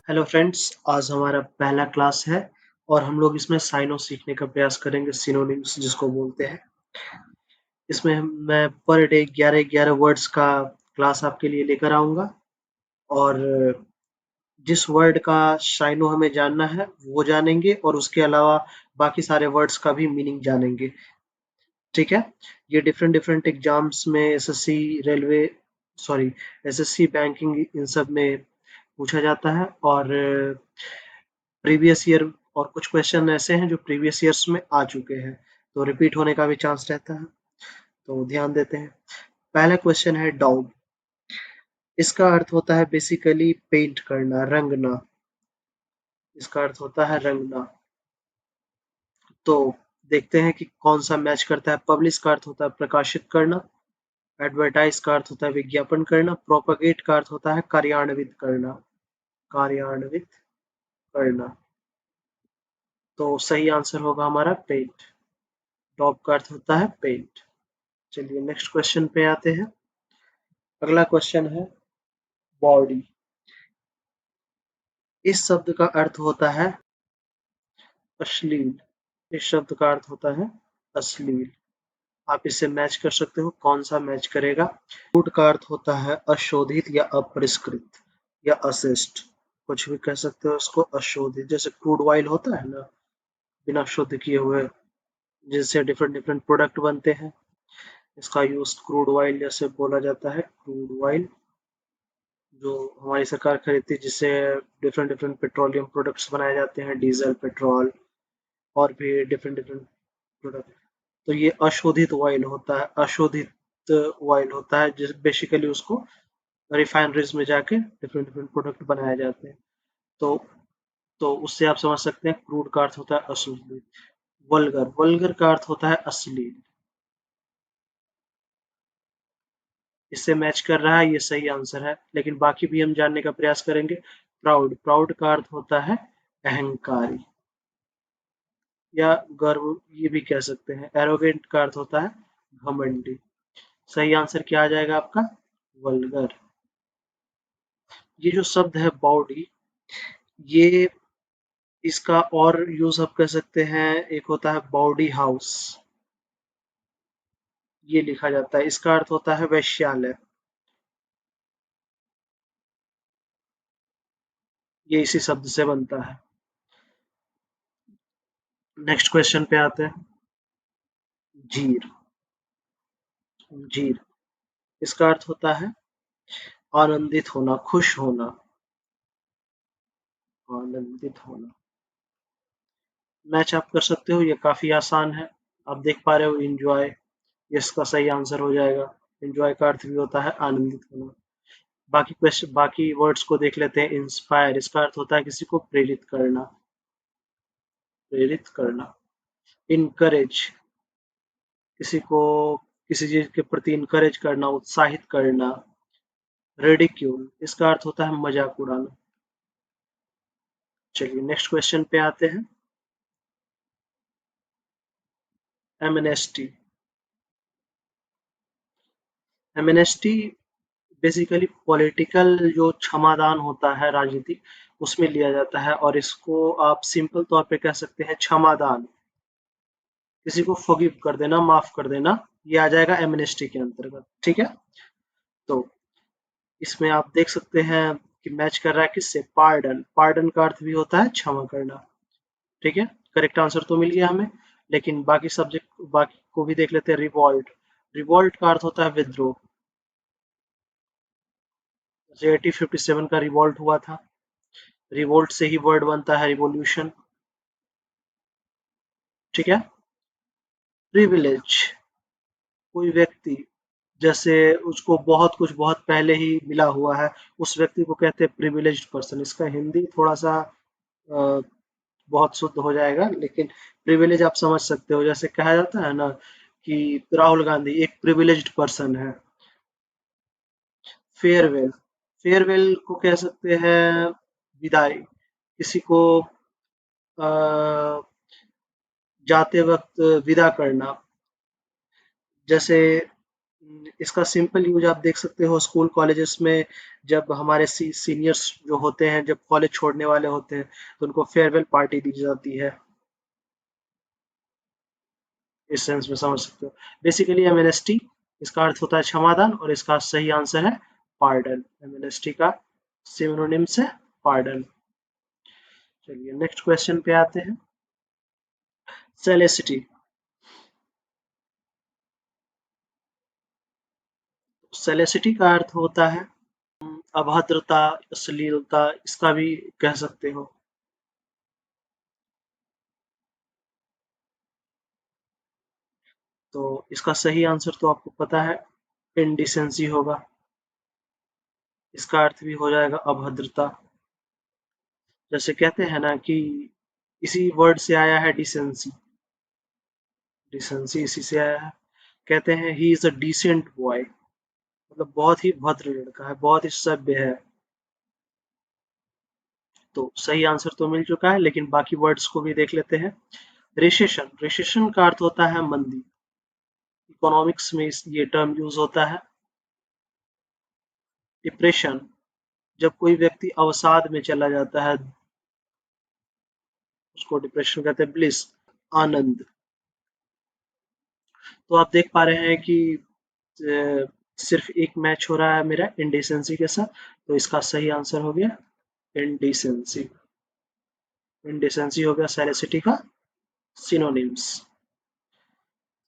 Hello friends, आज हमारा पहला क्लास है और हम लोग इसमें साइनो सीखने का प्रयास करेंगे, सिनोनिम्स जिसको बोलते हैं। इसमें मैं पर डे 11-11 वर्ड्स का क्लास आपके लिए लेकर आऊँगा और जिस वर्ड का साइनो हमें जानना है वो जानेंगे और उसके अलावा बाकी सारे वर्ड्स का भी मीनिंग जानेंगे। ठीक है? ये डिफरेंट डिफरेंट एग्जाम्स में SSC, railway, sorry, SSC, banking, इन सब में पूछा जाता है और प्रीवियस ईयर और कुछ क्वेश्चन ऐसे हैं जो प्रीवियस ईयर्स में आ चुके हैं, तो रिपीट होने का भी चांस रहता है, तो ध्यान देते हैं। पहला क्वेश्चन है डाउब। इसका अर्थ होता है बेसिकली पेंट करना, रंगना। इसका अर्थ होता है रंगना। तो देखते हैं कि कौन सा मैच करता है। पब्लिश का अर्थ होता है प्रकाशित करना। एडवर्टाइज का अर्थ होता है विज्ञापन करना। प्रोपगेट का अर्थ होता है कार्यान्वित करना। कार्यान्वित करना। तो सही आंसर होगा हमारा पेंट। टॉप का अर्थ होता है पेंट। चलिए नेक्स्ट क्वेश्चन पे आते हैं। अगला क्वेश्चन है बॉडी। इस शब्द का अर्थ होता है अश्लील। इस शब्द का अर्थ होता है अश्लील। आप इसे मैच कर सकते हो, कौन सा मैच करेगा। क्रूड का अर्थ होता है अशोधित या अपरिष्कृत या अशिष्ट, कुछ भी कह सकते हो इसको। अशोधित जैसे क्रूड ऑयल होता है ना, बिना शुद्ध किए हुए, जिससे डिफरेंट डिफरेंट प्रोडक्ट बनते हैं, इसका यूज क्रूड ऑयल जैसे बोला जाता है। क्रूड ऑयल जो हमारी सरकार खरीदती है, जिससे डिफरेंट डिफरेंट पेट्रोलियम प्रोडक्ट्स बनाए जाते हैं, डीजल, पेट्रोल और भी डिफरेंट डिफरेंट प्रोडक्ट। तो ये अशोधित ऑयल होता है। अशोधित ऑयल होता है जिस बेसिकली उसको रिफाइनरीज में जाके डिफरेंट डिफरेंट प्रोडक्ट बनाए जाते हैं। तो उससे आप समझ सकते हैं क्रूड का अर्थ होता है अशोधित। वल्गर, वल्गर का अर्थ होता है अश्लील। इससे मैच कर रहा है, ये सही आंसर है, लेकिन बाकी भी हम जानने का प्रयास करेंगे। प्राउड, प्राउड का अर्थ होता है अहंकारी या गर्व, ये भी कह सकते हैं। एरोगेंट का अर्थ होता है घमंडी। सही आंसर क्या आ जाएगा आपका? वल्गर। ये जो शब्द है बॉडी, ये इसका और यूज आप कह सकते हैं। एक होता है बॉडी हाउस, ये लिखा जाता है, इसका अर्थ होता है वैश्यालय। ये इसी शब्द से बनता है। नेक्स्ट क्वेश्चन पे आते हैं। जीर। जीर, इसका अर्थ होता है आनंदित होना, खुश होना। आनंदित होना। मैच आप कर सकते हो, ये काफी आसान है। आप देख पा रहे हो इंजॉय, ये इसका सही आंसर हो जाएगा। इंजॉय का अर्थ भी होता है आनंदित होना। बाकी क्वेश्चन, बाकी वर्ड्स को देख लेते हैं। इंस्पायर, इसका अर्थ होता है किसी को प्रेरित करना। प्रेरित करना। इनकरेज, किसी को किसी चीज के प्रति इनकरेज करना, उत्साहित करना। रेडिक्यूल, इसका अर्थ होता है मजाक उड़ाना। चलिए नेक्स्ट क्वेश्चन पे आते हैं। एमनेस्टी। एमनेस्टी बेसिकली पॉलिटिकल जो क्षमादान होता है राजनीतिक, उसमें लिया जाता है और इसको आप सिंपल तौर पे कह सकते हैं क्षमादान। किसी को फॉरगिव कर देना, माफ कर देना, ये आ जाएगा एमनेस्टी के अंतर्गत। ठीक है? तो इसमें आप देख सकते हैं कि मैच कर रहा है किससे? पार्डन। पार्डन का अर्थ भी होता है क्षमा करना। ठीक है, करेक्ट आंसर तो मिल गया हमें, लेकिन बाकी सब्जेक्ट, बाकी को भी देख लेते हैं। रिवॉल्ट। रिवॉल्ट का अर्थ होता है विद्रोह। जैसे 1857 का रिवॉल्ट हुआ था, रिवोल्ट से ही वर्ड बनता है रिवोल्यूशन। ठीक है। प्रिविलेज, कोई व्यक्ति जैसे उसको बहुत कुछ बहुत पहले ही मिला हुआ है, उस व्यक्ति को कहते हैं प्रिविलेज्ड पर्सन। इसका हिंदी थोड़ा सा बहुत शुद्ध हो जाएगा, लेकिन प्रिविलेज आप समझ सकते हो। जैसे कहा जाता है ना कि राहुल गांधी एक प्रिविलेज्ड पर्सन है। फेयरवेल, फेयरवेल को कह सकते हैं विदाई, किसी को जाते वक्त विदा करना। जैसे इसका सिंपल यूज आप देख सकते हो स्कूल कॉलेजेस में, जब हमारे सीनियर्स जो होते हैं, जब कॉलेज छोड़ने वाले होते हैं, तो उनको फेयरवेल पार्टी दी जाती है। इस सेंस में समझ सकते हो। बेसिकली एमएनएसटी, इसका अर्थ होता है क्षमादान, और इसका सही आंसर है पार्डन। एमएनएसटी का सिनोनिम्स है पार्डन। चलिए नेक्स्ट क्वेश्चन पे आते हैं। सेलेसिटी। सेलेसिटी का अर्थ होता है अभद्रता, अश्लीलता, इसका भी कह सकते हो। तो इसका सही आंसर तो आपको पता है, इंडिसेंसी होगा। इसका अर्थ भी हो जाएगा अभद्रता। जैसे कहते हैं ना कि इसी वर्ड से आया है डिसेंसी। डिसेंसी इसी से आया है। कहते हैं he is a decent boy, मतलब बहुत ही भद्र लड़का है, बहुत ही सभ्य है। तो सही आंसर तो मिल चुका है, लेकिन बाकी वर्ड्स को भी देख लेते हैं। रिसेशन। रिसेशन का अर्थ होता है मंदी। इकोनॉमिक्स में ये टर्म यूज होता है। डिप्रेशन, जब कोई व्यक्ति अवसाद में चला जाता है, उसको डिप्रेशन कहते हैं। ब्लिस, आनंद। तो आप देख पा रहे हैं कि सिर्फ एक मैच हो रहा है मेरा इंडिसेंसी के साथ, तो इसका सही आंसर हो गया इंडिसेंसी। इंडिसेंसी हो गया सेलेसिटी का सिनोनिम्स।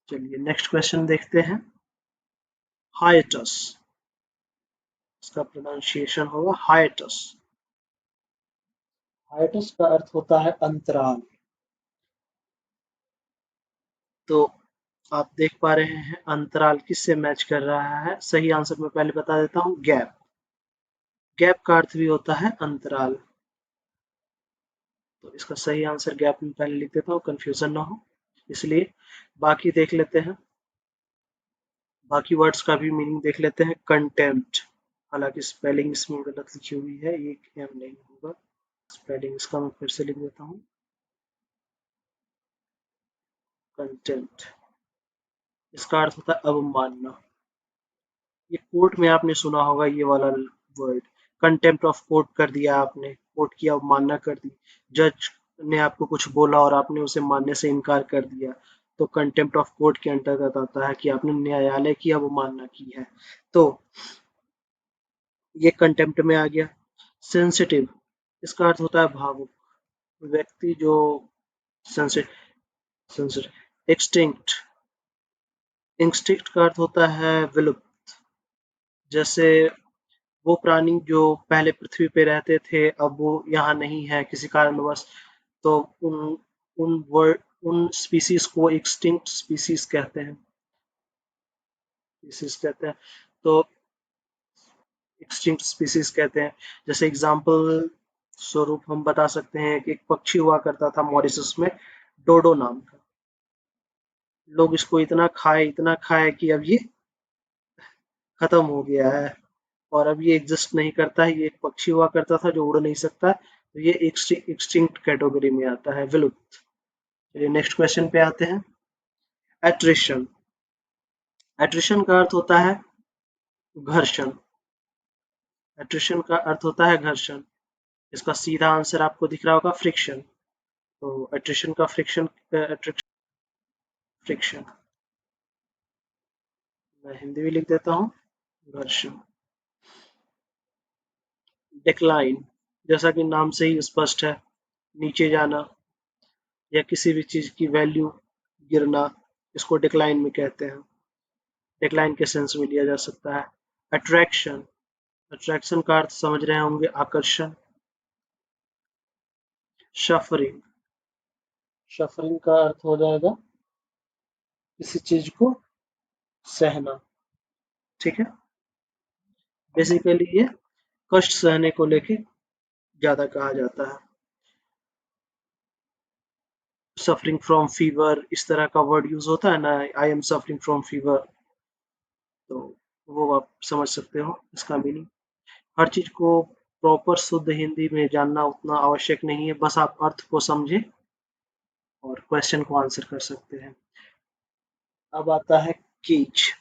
चलिए नेक्स्ट क्वेश्चन देखते हैं। हाइटस, इसका प्रोनाउंसिएशन होगा हाइटस। हाइटस का अर्थ होता है अंतराल। तो आप देख पा रहे हैं अंतराल किससे मैच कर रहा है। सही आंसर मैं पहले बता देता हूँ, गैप। गैप का अर्थ भी होता है अंतराल। तो इसका सही आंसर गैप में पहले लिख देता हूँ, कंफ्यूजन ना हो इसलिए। बाकी देख लेते हैं, बाकी वर्ड्स का भी मीनिंग देख लेते हैं। कंटेम्प्ट, हालांकि स्पेलिंग इसमें गलत लिखी हुई है, ये एम नहीं होगा। स्पेलिंग इसका मैं फिर से लिख देता हूँ, कंटेम्प्ट। इसका अर्थ होता है अवमानना। ये कोर्ट में आपने सुना होगा ये वाला वर्ड, कंटेम्प्ट ऑफ कोर्ट कर दिया आपने, कोर्ट की अवमानना कर दी। जज ने आपको कुछ बोला और आपने उसे मानने से इनकार कर दिया, तो कंटेम्प्ट ऑफ कोर्ट के अंतर्गत आता है कि आपने न्यायालय की अवमानना की है। तो ये कंटेम्प्ट में आ गया। सेंसिटिव, इसका अर्थ होता है भावुक व्यक्ति जो सेंसिटिव। एक्सटिंक्ट, इंस्टिंक्ट का अर्थ होता है विलुप्त। जैसे वो प्राणी जो पहले पृथ्वी पे रहते थे, अब वो यहाँ नहीं है किसी कारणवश, तो उन उन स्पीसीज को एक्सटिंक्ट स्पीसीज कहते हैं। स्पीसीज कहते हैं, तो एक्सटिंक्ट स्पीसीज कहते हैं। जैसे एग्जाम्पल स्वरूप हम बता सकते हैं कि एक पक्षी हुआ करता था मॉरिशस में, डोडो नाम का। लोग इसको इतना खाए कि अब ये खत्म हो गया है, और अब ये एग्जिस्ट नहीं करता है। ये एक पक्षी हुआ करता था जो उड़ नहीं सकता, तो ये एक्सटिंक्ट कैटेगरी में आता है, विलुप्त। चलिए नेक्स्ट क्वेश्चन पे आते हैं। एट्रिशन। एट्रिशन का अर्थ होता है घर्षण। एट्रिशन का अर्थ होता है घर्षण। इसका सीधा आंसर आपको दिख रहा होगा, फ्रिक्शन। तो एट्रिशन का फ्रिक्शन, फ्रिक्शन मैं हिंदी में लिख देता हूँ, घर्षण। डिक्लाइन, जैसा कि नाम से ही स्पष्ट है, नीचे जाना या किसी भी चीज की वैल्यू गिरना, इसको डिक्लाइन में कहते हैं। डिक्लाइन के सेंस में लिया जा सकता है। अट्रैक्शन, अट्रैक्शन का अर्थ समझ रहे होंगे, आकर्षण। शफरिंग, शफरिंग का अर्थ हो जाएगा किसी चीज को सहना। ठीक है, बेसिकली ये कष्ट सहने को लेके ज्यादा कहा जाता है। सफरिंग फ्रॉम फीवर, इस तरह का वर्ड यूज होता है ना, I am suffering from fever, तो वो आप समझ सकते हो इसका मीनिंग। हर चीज को प्रॉपर शुद्ध हिंदी में जानना उतना आवश्यक नहीं है, बस आप अर्थ को समझे और क्वेश्चन को आंसर कर सकते हैं। अब आता है कीच।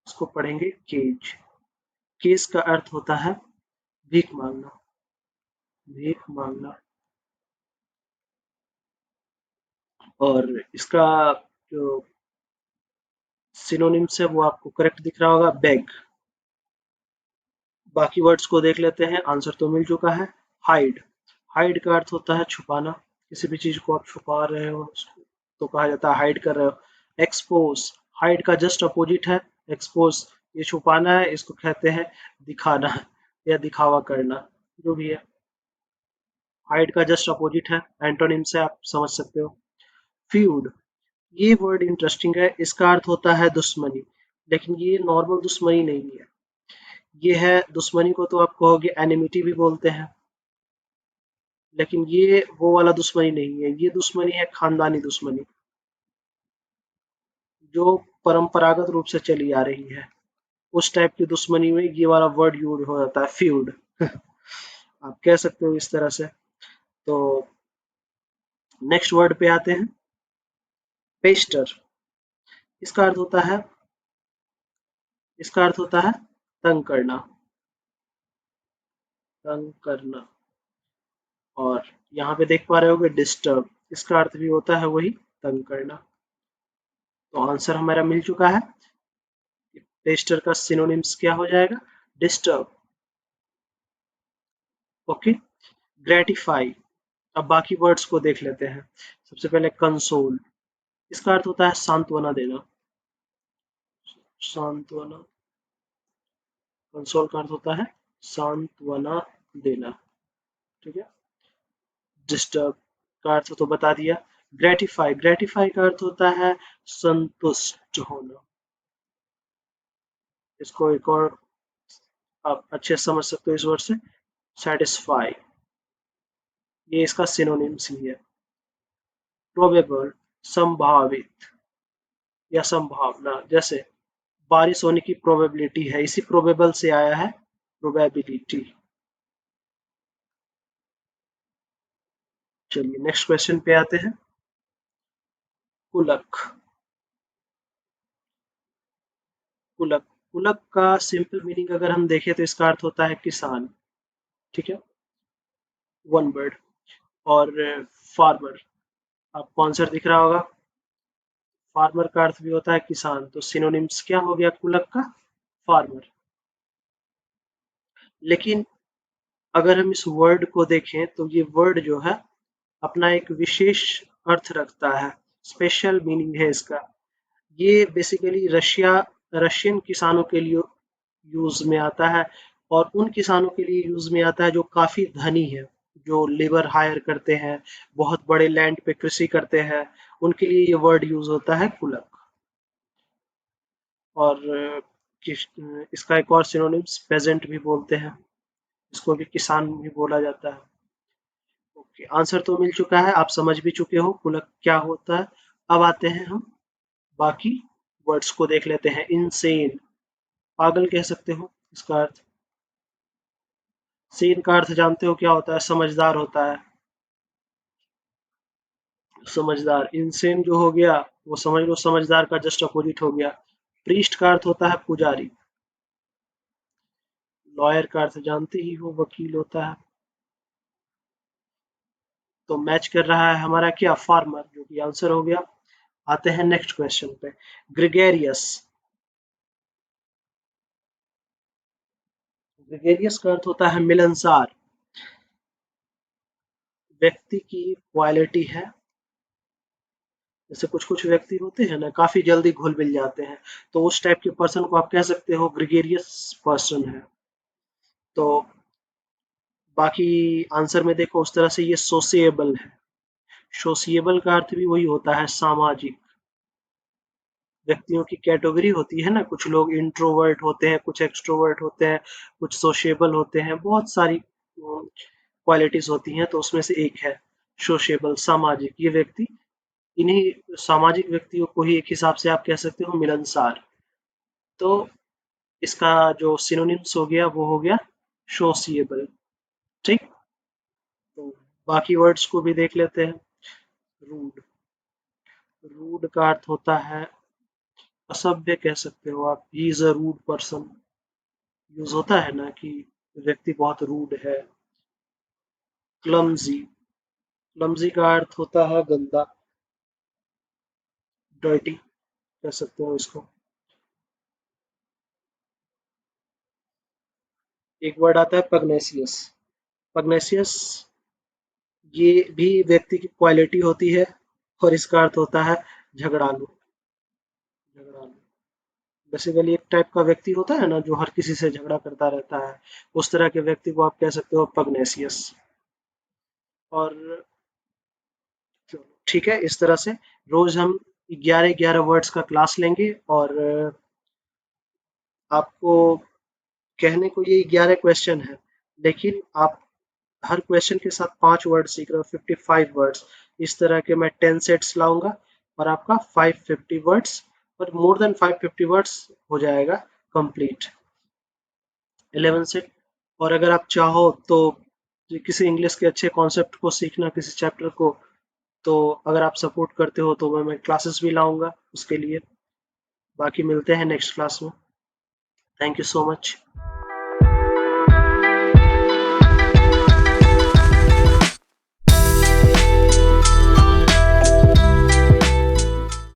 इसको पढ़ेंगे केज। केज का अर्थ होता है भीख मांगना, भीख मांगना। और इसका जो सिनोनिम्स है वो आपको करेक्ट दिख रहा होगा, बेग। बाकी वर्ड्स को देख लेते हैं, आंसर तो मिल चुका है। हाइड, हाइड का अर्थ होता है छुपाना, किसी भी चीज को आप छुपा रहे हो उसको तो कहा जाता है हाइड कर रहे हो। एक्सपोज, हाइड का जस्ट अपोजिट है एक्सपोज, ये छुपाना है, इसको कहते हैं दिखाना या दिखावा करना, जो भी है। हाइड का जस्ट अपोजिट है, एंटोनिम से आप समझ सकते हो। फ्यूड, ये वर्ड इंटरेस्टिंग है, इसका अर्थ होता है दुश्मनी, लेकिन ये नॉर्मल दुश्मनी नहीं है। ये है दुश्मनी को तो आप कहोगे एनिमिटी भी बोलते हैं, लेकिन ये वो वाला दुश्मनी नहीं है, ये दुश्मनी है खानदानी दुश्मनी, जो परंपरागत रूप से चली आ रही है। उस टाइप की दुश्मनी में ये वाला वर्ड यूज हो जाता है, फ्यूड। आप कह सकते हो इस तरह से। तो नेक्स्ट वर्ड पे आते हैं, पेस्टर। इसका अर्थ होता है, इसका अर्थ होता है तंग करना, तंग करना। और यहाँ पे देख पा रहे होगे डिस्टर्ब, इसका अर्थ भी होता है वही, तंग करना। तो आंसर हमारा मिल चुका है। पेस्टर का सिनोनिम्स क्या हो जाएगा, डिस्टर्ब। Okay, gratify. अब बाकी वर्ड्स को देख लेते हैं। सबसे पहले कंसोल, इसका अर्थ होता है सांत्वना देना, सांत्वना। कंसोल का अर्थ होता है सांत्वना देना, ठीक है। डिस्टर्ब का अर्थ तो बता दिया। ग्रेटिफाई, ग्रेटिफाई का अर्थ होता है संतुष्ट होना। इसको एक और आप अच्छे से समझ सकते हो इस वर्ड से, सेटिस्फाई। ये इसका सिनोनिम्स ही है। प्रोबेबल, संभावित या संभावना, जैसे बारिश होने की प्रोबेबिलिटी है, इसी प्रोबेबल से आया है प्रोबेबिलिटी। चलिए नेक्स्ट क्वेश्चन पे आते हैं। कुलक, कुलक, कुलक का सिंपल मीनिंग अगर हम देखें तो इसका अर्थ होता है किसान, ठीक है, वन वर्ड। और फार्मर, आपको आंसर दिख रहा होगा, फार्मर का अर्थ भी होता है किसान, तो सिनोनिम्स क्या हो गया कुलक का, फार्मर। लेकिन अगर हम इस वर्ड को देखें तो ये वर्ड जो है अपना एक विशेष अर्थ रखता है, स्पेशल मीनिंग है इसका। ये बेसिकली रशियन किसानों के लिए यूज में आता है, और उन किसानों के लिए यूज में आता है जो काफी धनी है, जो लेबर हायर करते हैं, बहुत बड़े लैंड पे कृषि करते हैं, उनके लिए ये वर्ड यूज होता है कुलक। और इसका एक और सिनोनिम्स पेजेंट भी बोलते हैं, इसको भी किसान भी बोला जाता है। ओके, आंसर तो मिल चुका है, आप समझ भी चुके हो कुलक क्या होता है। अब आते हैं हम बाकी वर्ड्स को देख लेते हैं। इनसेन, पागल कह सकते हो इसका अर्थ। सेन का अर्थ जानते हो क्या होता है, समझदार होता है, समझदार। इनसेन जो हो गया वो समझ लो समझदार का जस्ट अपोजिट हो गया। प्रीस्ट का अर्थ होता है पुजारी। लॉयर का अर्थ जानते ही हो, वकील होता है। तो मैच कर रहा है हमारा क्या, फार्मर, जो कि आंसर हो गया। आते हैं नेक्स्ट क्वेश्चन पे, ग्रेगेरियस। ग्रेगेरियस का अर्थ होता है मिलनसार, व्यक्ति की क्वालिटी है। जैसे कुछ कुछ व्यक्ति होते हैं ना काफी जल्दी घुल मिल जाते हैं, तो उस टाइप के पर्सन को आप कह सकते हो ग्रेगेरियस पर्सन है। तो बाकी आंसर में देखो उस तरह से ये सोशिएबल है। सोशिएबल का अर्थ भी वही होता है सामाजिक। व्यक्तियों की कैटेगरी होती है ना, कुछ लोग इंट्रोवर्ट होते हैं, कुछ एक्सट्रोवर्ट होते हैं, कुछ सोशिएबल होते हैं, बहुत सारी क्वालिटीज होती हैं, तो उसमें से एक है सोशिएबल, सामाजिक। ये व्यक्ति, इन्हीं सामाजिक व्यक्तियों को ही एक हिसाब से आप कह सकते हो मिलनसार। तो इसका जो सिनोनिम्स हो गया वो हो गया सोशिएबल, ठीक। तो बाकी वर्ड्स को भी देख लेते हैं। रूड, रूड का अर्थ होता है असभ्य कह सकते हो आप, he is a rude person use होता है ना कि व्यक्ति बहुत रूड है। क्लमजी, क्लमजी का अर्थ होता है गंदा, डर्टी कह सकते हो इसको। एक वर्ड आता है पगनेसियस। पगनेसियस ये भी व्यक्ति की क्वालिटी होती है और इसका अर्थ होता है झगड़ालू, झगड़ालू। बेसिकली एक टाइप का व्यक्ति होता है ना जो हर किसी से झगड़ा करता रहता है, उस तरह के व्यक्ति को आप कह सकते हो पगनेसियस। और चलो ठीक है, इस तरह से रोज हम 11-11 वर्ड्स का क्लास लेंगे और आपको कहने को ये 11 क्वेश्चन है, लेकिन आप हर क्वेश्चन के साथ 5 वर्ड सीख रहे हो, 55 वर्ड्स। इस तरह के मैं 10 सेट्स लाऊंगा और आपका 550 वर्ड्स और मोर देन 550 वर्ड्स हो जाएगा कंप्लीट 11 सेट। और अगर आप चाहो तो किसी इंग्लिश के अच्छे कॉन्सेप्ट को सीखना, किसी चैप्टर को, तो अगर आप सपोर्ट करते हो तो मैं क्लासेस भी लाऊंगा उसके लिए। बाकी मिलते हैं नेक्स्ट क्लास में। Thank you so much.